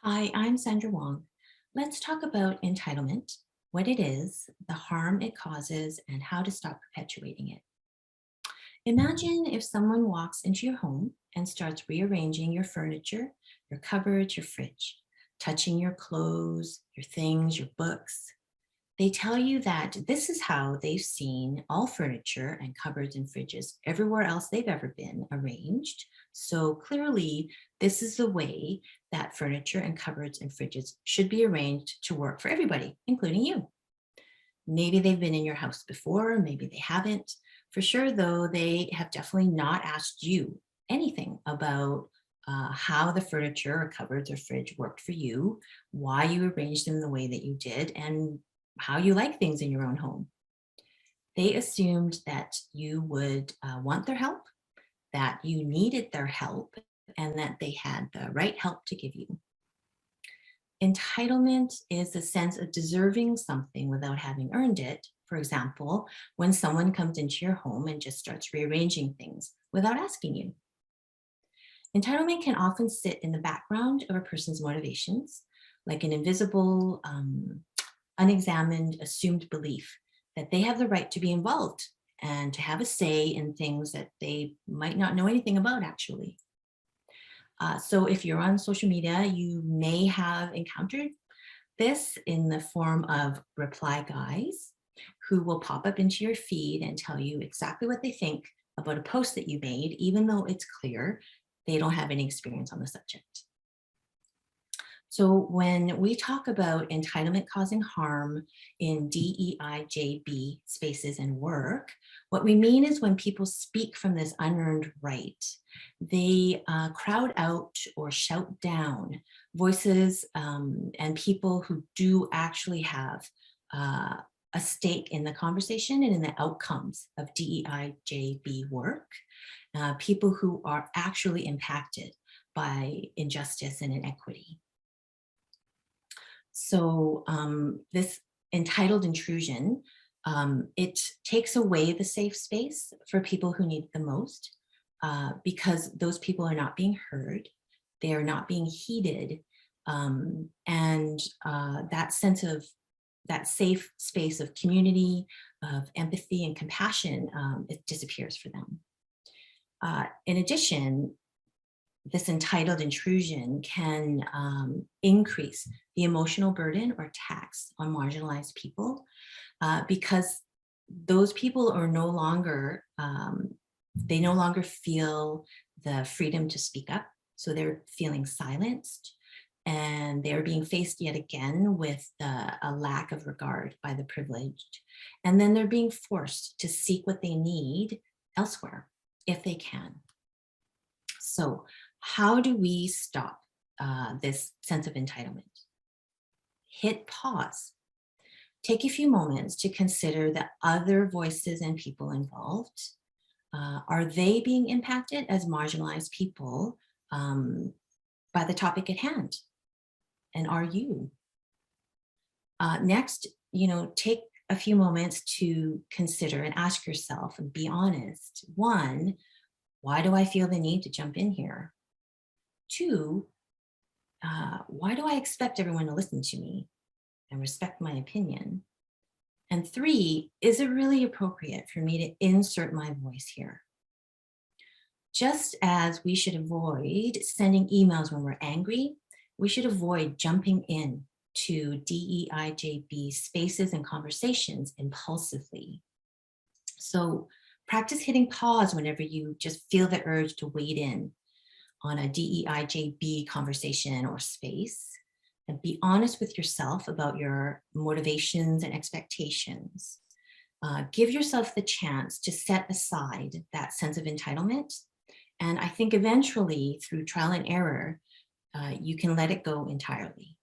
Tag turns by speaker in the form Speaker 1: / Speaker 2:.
Speaker 1: Hi, I'm Sandra Wong. Let's talk about entitlement, what it is, the harm it causes, and how to stop perpetuating it. Imagine if someone walks into your home and starts rearranging your furniture, your cupboards, your fridge, touching your clothes, your things, your books. They tell you that this is how they've seen all furniture and cupboards and fridges everywhere else they've ever been arranged. So clearly, this is the way that furniture and cupboards and fridges should be arranged to work for everybody, including you. Maybe they've been in your house before, maybe they haven't. For sure, though, they have definitely not asked you anything about how the furniture or cupboards or fridge worked for you, why you arranged them the way that you did, and how you like things in your own home. They assumed that you would want their help, that you needed their help, and that they had the right help to give you. Entitlement is the sense of deserving something without having earned it. For example, when someone comes into your home and just starts rearranging things without asking you. Entitlement can often sit in the background of a person's motivations, like an invisible, unexamined, assumed belief that they have the right to be involved and to have a say in things that they might not know anything about, actually. So if you're on social media, you may have encountered this in the form of reply guys who will pop up into your feed and tell you exactly what they think about a post that you made, even though it's clear they don't have any experience on the subject. So when we talk about entitlement causing harm in DEIJB spaces and work, what we mean is when people speak from this unearned right, they crowd out or shout down voices and people who do actually have a stake in the conversation and in the outcomes of DEIJB work, people who are actually impacted by injustice and inequity. So this entitled intrusion, it takes away the safe space for people who need it the most because those people are not being heard, they are not being heeded, and that sense of that safe space of community, of empathy and compassion, it disappears for them. In addition, this entitled intrusion can increase the emotional burden or tax on marginalized people because those people are no longer, they no longer feel the freedom to speak up. So they're feeling silenced and they're being faced yet again with a lack of regard by the privileged. And then they're being forced to seek what they need elsewhere if they can. So how do we stop this sense of entitlement? Hit pause. Take a few moments to consider the other voices and people involved. Are they being impacted as marginalized people by the topic at hand? And are you? Next, take a few moments to consider and ask yourself and be honest. One, why do I feel the need to jump in here? Two, why do I expect everyone to listen to me and respect my opinion? And three, is it really appropriate for me to insert my voice here? Just as we should avoid sending emails when we're angry, we should avoid jumping in to DEIJB spaces and conversations impulsively. So practice hitting pause whenever you just feel the urge to wade in on a DEIJB conversation or space, and be honest with yourself about your motivations and expectations. Give yourself the chance to set aside that sense of entitlement. And I think eventually through trial and error, you can let it go entirely.